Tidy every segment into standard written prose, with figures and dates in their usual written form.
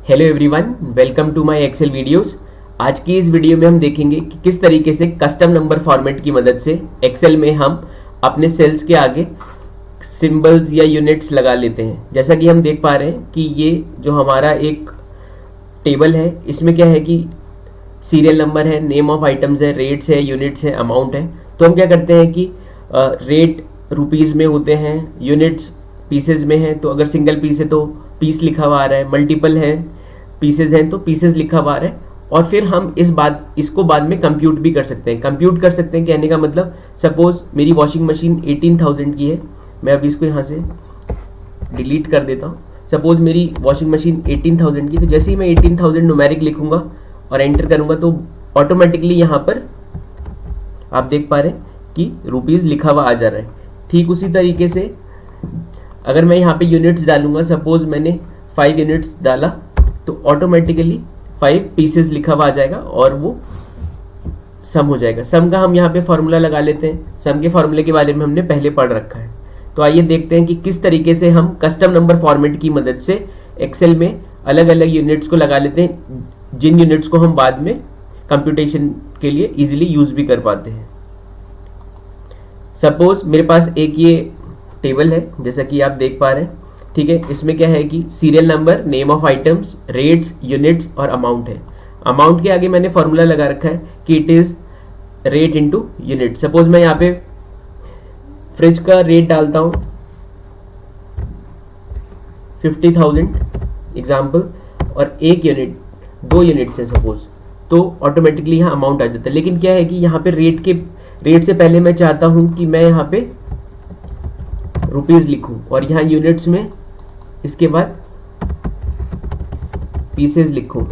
Hello everyone, welcome to my Excel videos. आज की इस वीडियो में हम देखेंगे कि किस तरीके से कस्टम नंबर फॉर्मेट की मदद से एक्सेल में हम अपने सेल्स के आगे सिंबल्स या यूनिट्स लगा लेते हैं। जैसा कि हम देख पा रहे हैं कि ये जो हमारा एक टेबल है, इसमें क्या है कि सीरियल नंबर है, नेम ऑफ आइटम्स है, रेट्स है, यूनिट्स है, अमाउंट है। तो हम क्या करते हैं कि रेट रुपीज़ में होते हैं, यूनिट्स पीसेज में है, तो अगर सिंगल पीस है तो पीस लिखा हुआ आ रहा है, मल्टीपल है पीसेज हैं तो पीसेज लिखा हुआ आ रहा है। और फिर हम इसको बाद में कंप्यूट भी कर सकते हैं। कंप्यूट कर सकते हैं कहने का मतलब, सपोज मेरी वॉशिंग मशीन 18,000 की है। मैं अभी इसको यहाँ से डिलीट कर देता हूँ। सपोज मेरी वॉशिंग मशीन 18,000 की, तो जैसे ही मैं 18,000 न्यूमेरिक लिखूंगा और एंटर करूंगा तो ऑटोमेटिकली यहाँ पर आप देख पा रहे हैं कि रुपीज़ लिखा हुआ आ जा रहा है। ठीक उसी तरीके से अगर मैं यहाँ पे यूनिट्स डालूंगा, सपोज मैंने 5 यूनिट्स डाला, तो ऑटोमेटिकली 5 पीसेस लिखा हुआ आ जाएगा और वो सम हो जाएगा। सम का हम यहाँ पे फॉर्मूला लगा लेते हैं। सम के फॉर्मूले के बारे में हमने पहले पढ़ रखा है। तो आइए देखते हैं कि किस तरीके से हम कस्टम नंबर फॉर्मेट की मदद से एक्सेल में अलग अलग यूनिट्स को लगा लेते हैं, जिन यूनिट्स को हम बाद में कंप्यूटेशन के लिए इजीली यूज भी कर पाते हैं। सपोज मेरे पास एक ये टेबल है, जैसा कि आप देख पा रहे हैं। ठीक है, इसमें क्या है कि serial number, name of items, rates, units और अमाउंट है। अमाउंट के आगे मैंने फॉर्मूला लगा रखा है कि it is rate into unit. Suppose मैं यहाँ पे फ्रिज का रेट डालता हूँ 50,000 एग्जाम्पल, और एक यूनिट 2 यूनिट्स है सपोज, तो ऑटोमेटिकली यहाँ अमाउंट आ जाता है। लेकिन क्या है कि यहाँ पे रेट से पहले मैं चाहता हूँ कि मैं यहाँ पे रुपीज़ लिखूं और यहाँ यूनिट्स में इसके बाद पीसेस लिखूं।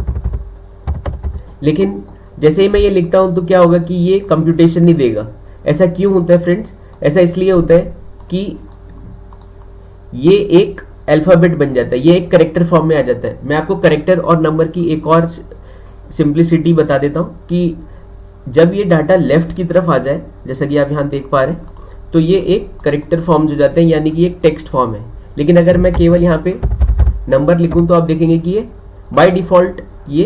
लेकिन जैसे ही मैं ये लिखता हूं तो क्या होगा कि ये कंप्यूटेशन नहीं देगा। ऐसा क्यों होता है फ्रेंड्स? ऐसा इसलिए होता है कि ये एक अल्फ़ाबेट बन जाता है, ये एक करेक्टर फॉर्म में आ जाता है। मैं आपको करेक्टर और नंबर की एक और सिंप्लिसिटी बता देता हूँ कि जब ये डाटा लेफ्ट की तरफ आ जाए, जैसा कि आप यहाँ देख पा रहे हैं, तो ये एक करेक्टर फॉर्म हो जाते हैं, यानी कि एक टेक्स्ट फॉर्म है। लेकिन अगर मैं केवल यहाँ पे नंबर लिखूं तो आप देखेंगे कि ये बाय डिफ़ॉल्ट ये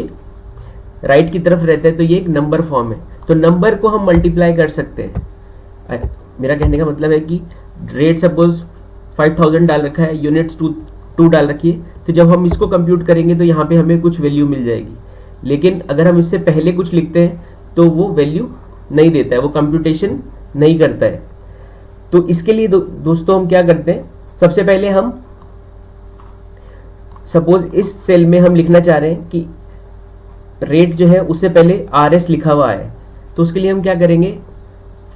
राइट की तरफ रहता है, तो ये एक नंबर फॉर्म है। तो नंबर को हम मल्टीप्लाई कर सकते हैं। मेरा कहने का मतलब है कि रेट सपोज 5,000 डाल रखा है, यूनिट्स 2 डाल रखी है, तो जब हम इसको कंप्यूट करेंगे तो यहाँ पे हमें कुछ वैल्यू मिल जाएगी। लेकिन अगर हम इससे पहले कुछ लिखते हैं तो वो वैल्यू नहीं देता है, वो कंप्यूटेशन नहीं करता है। तो इसके लिए दोस्तों हम क्या करते हैं, सबसे पहले हम सपोज इस सेल में हम लिखना चाह रहे हैं कि रेट जो है उससे पहले RS लिखा हुआ है, तो उसके लिए हम क्या करेंगे,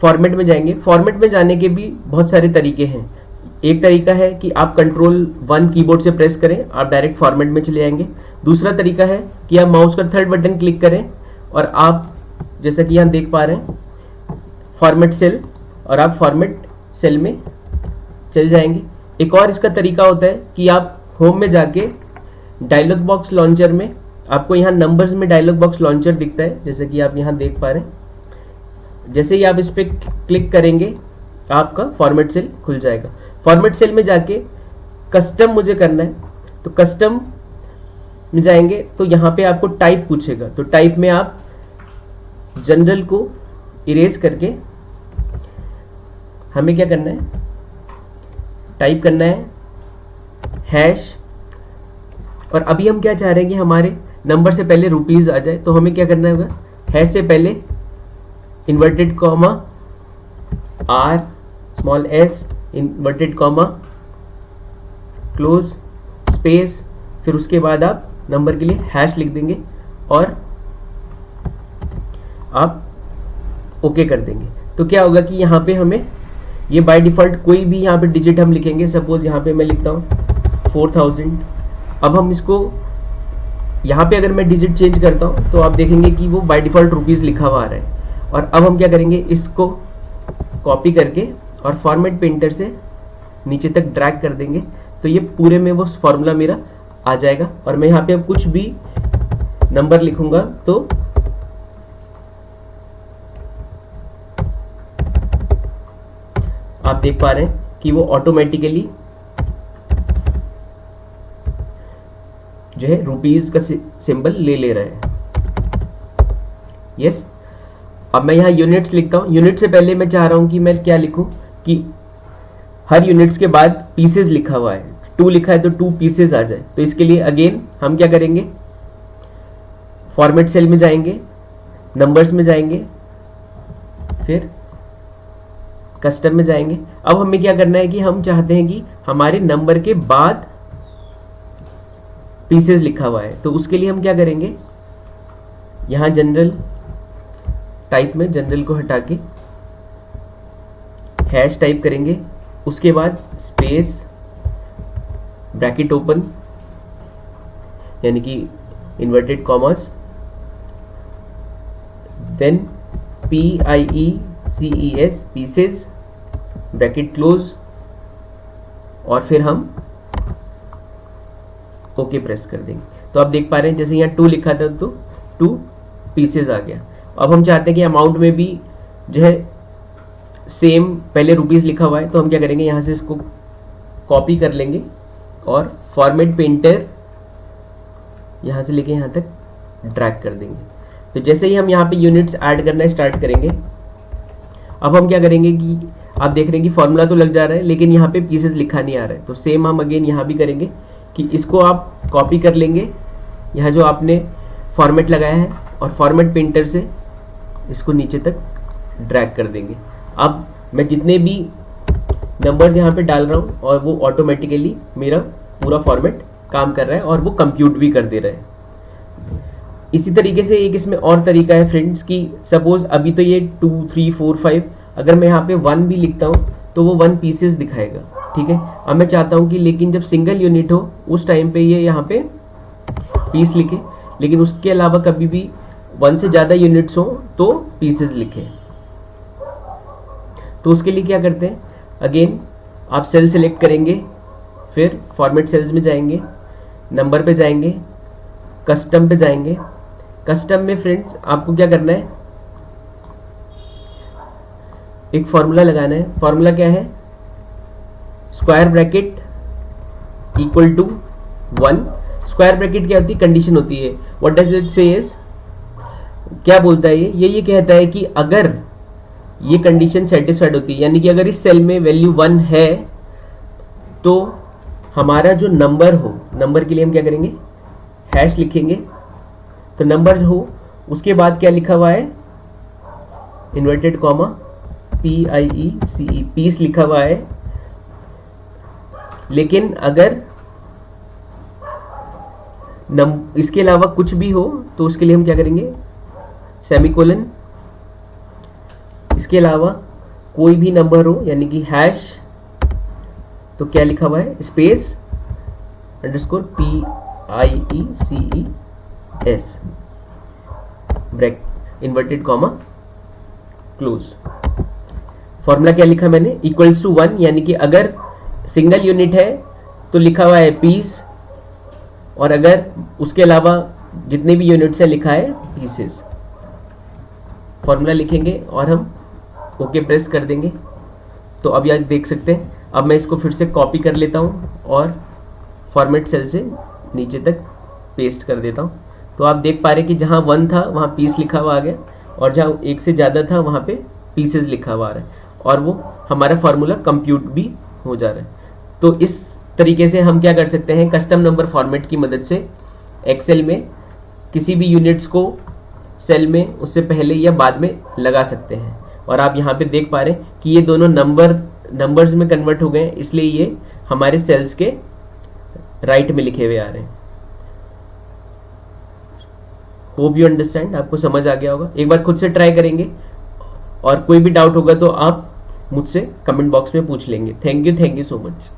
फॉर्मेट में जाएंगे। फॉर्मेट में जाने के भी बहुत सारे तरीके हैं। एक तरीका है कि आप Ctrl+1 कीबोर्ड से प्रेस करें, आप डायरेक्ट फॉर्मेट में चले जाएंगे। दूसरा तरीका है कि आप माउस का थर्ड बटन क्लिक करें और आप जैसा कि यहाँ देख पा रहे हैं फॉर्मेट सेल, और आप फॉर्मेट सेल में चल जाएंगे। एक और इसका तरीका होता है कि आप होम में जाके डायलॉग बॉक्स लॉन्चर में, आपको यहाँ नंबर्स में डायलॉग बॉक्स लॉन्चर दिखता है, जैसे कि आप यहाँ देख पा रहे हैं। जैसे ही आप इस पर क्लिक करेंगे आपका फॉर्मेट सेल खुल जाएगा। फॉर्मेट सेल में जाके कस्टम मुझे करना है, तो कस्टम में जाएंगे तो यहाँ पे आपको टाइप पूछेगा। तो टाइप में आप जनरल को इरेज करके हमें क्या करना है, टाइप करना है हैश। और अभी हम क्या चाह रहे हैं कि हमारे नंबर से पहले रुपीज़ आ जाए, तो हमें क्या करना होगा, हैश से पहले inverted comma R small s inverted comma close space, फिर उसके बाद आप नंबर के लिए हैश लिख देंगे और आप ओके कर देंगे। तो क्या होगा कि यहाँ पे हमें ये बाय डिफ़ॉल्ट कोई भी यहाँ पे डिजिट हम लिखेंगे। सपोज यहाँ पे मैं लिखता हूँ 4,000। अब हम इसको यहाँ पे अगर मैं डिजिट चेंज करता हूँ तो आप देखेंगे कि वो बाय डिफ़ॉल्ट रुपीज़ लिखा हुआ आ रहा है। और अब हम क्या करेंगे, इसको कॉपी करके और फॉर्मेट पेंटर से नीचे तक ड्रैग कर देंगे, तो ये पूरे में वो फॉर्मूला मेरा आ जाएगा। और मैं यहाँ पे अब कुछ भी नंबर लिखूंगा तो आप देख पा रहे हैं कि वो ऑटोमेटिकली जो है रुपीज का सिंबल ले रहा है। यस, अब मैं यहाँ यूनिट्स लिखता हूँ। यूनिट से पहले मैं चाह रहा हूँ कि मैं क्या लिखूँ कि हर यूनिट्स के बाद पीसेस लिखा हुआ है, 2 लिखा है तो 2 पीसेस आ जाए। तो इसके लिए अगेन हम क्या करेंगे, फॉर्मेट सेल में जाएंगे, नंबर्स में जाएंगे, फिर कस्टम में जाएंगे। अब हमें क्या करना है कि हम चाहते हैं कि हमारे नंबर के बाद पीसेस लिखा हुआ है, तो उसके लिए हम क्या करेंगे, यहां जनरल टाइप में जनरल को हटा के हैश टाइप करेंगे, उसके बाद स्पेस ब्रैकेट ओपन यानी कि inverted commas, then PIECES pieces bracket close, और फिर हम ओके प्रेस कर देंगे। तो आप देख पा रहे हैं जैसे यहाँ 2 लिखा था तो 2 पीसेस आ गया। अब हम चाहते हैं कि अमाउंट में भी जो है सेम पहले रुपीस लिखा हुआ है, तो हम क्या करेंगे, यहाँ से इसको कॉपी कर लेंगे और फॉर्मेट पेंटर यहाँ से लेके यहाँ तक ड्रैग कर देंगे। तो जैसे ही हम यहाँ पे यूनिट्स ऐड करना स्टार्ट करेंगे, अब हम क्या करेंगे कि आप देख रहे हैं कि फॉर्मूला तो लग जा रहा है लेकिन यहाँ पे पीसेस लिखा नहीं आ रहा है। तो सेम हम अगेन यहाँ भी करेंगे कि इसको आप कॉपी कर लेंगे, यहाँ जो आपने फॉर्मेट लगाया है, और फॉर्मेट पेंटर से इसको नीचे तक ड्रैग कर देंगे। अब मैं जितने भी नंबर्स यहाँ पे डाल रहा हूँ और वो ऑटोमेटिकली मेरा पूरा फॉर्मेट काम कर रहा है और वो कंप्यूट भी कर दे रहा है। इसी तरीके से एक इसमें और तरीका है फ्रेंड्स कि सपोज अभी तो ये 2 3 4 5, अगर मैं यहाँ पे 1 भी लिखता हूँ तो वो 1 पीसेस दिखाएगा, ठीक है। अब मैं चाहता हूँ कि लेकिन जब सिंगल यूनिट हो उस टाइम पे ये यहाँ पे पीस लिखे, लेकिन उसके अलावा कभी भी 1 से ज़्यादा यूनिट्स हो तो पीसेस लिखे। तो उसके लिए क्या करते हैं, अगेन आप सेल सेलेक्ट करेंगे, फिर फॉर्मेट सेल्स में जाएंगे, नंबर पे जाएंगे, कस्टम पे जाएंगे। कस्टम में फ्रेंड्स आपको क्या करना है, एक फॉर्मूला लगाना है। फॉर्मूला क्या है, square bracket equal to 1। Square bracket क्या होती है, कंडीशन होती है। What does it say is, क्या बोलता है ये कहता है कि अगर ये कंडीशन सेटिस्फाइड होती है, यानी कि अगर इस सेल में वैल्यू 1 है तो हमारा जो नंबर हो, नंबर के लिए हम क्या करेंगे, हैश लिखेंगे। तो नंबर हो उसके बाद क्या लिखा हुआ है, इन्वर्टेड कॉमा PIECE पीस लिखा हुआ है। लेकिन अगर इसके अलावा कुछ भी हो तो उसके लिए हम क्या करेंगे, सेमीकोलन। इसके अलावा कोई भी नंबर हो यानी कि हैश, तो क्या लिखा हुआ है, space underscore PIECES bracket inverted comma close. Formula क्या लिखा मैंने, इक्वल्स टू 1, यानी कि अगर सिंगल यूनिट है तो लिखा हुआ है पीस, और अगर उसके अलावा जितने भी यूनिट्स है लिखा है पीसेस। फॉर्मूला लिखेंगे और हम ओके प्रेस कर देंगे। तो अब यहाँ देख सकते हैं, अब मैं इसको फिर से कॉपी कर लेता हूँ और फॉर्मेट सेल से नीचे तक पेस्ट कर देता हूँ। तो आप देख पा रहे हैं कि जहाँ 1 था वहाँ पीस लिखा हुआ आ गया, और जहाँ 1 से ज़्यादा था वहाँ पे पीसेस लिखा हुआ आ रहा है, और वो हमारा फार्मूला कंप्यूट भी हो जा रहा है। तो इस तरीके से हम क्या कर सकते हैं, कस्टम नंबर फॉर्मेट की मदद से एक्सेल में किसी भी यूनिट्स को सेल में उससे पहले या बाद में लगा सकते हैं। और आप यहाँ पे देख पा रहे हैं कि ये दोनों नंबर्स में कन्वर्ट हो गए हैं, इसलिए ये हमारे सेल्स के राइट में लिखे हुए आ रहे हैं। होप यू अंडरस्टैंड, आपको समझ आ गया होगा। एक बार खुद से ट्राई करेंगे, और कोई भी डाउट होगा तो आप मुझसे कमेंट बॉक्स में पूछ लेंगे। Thank you so much.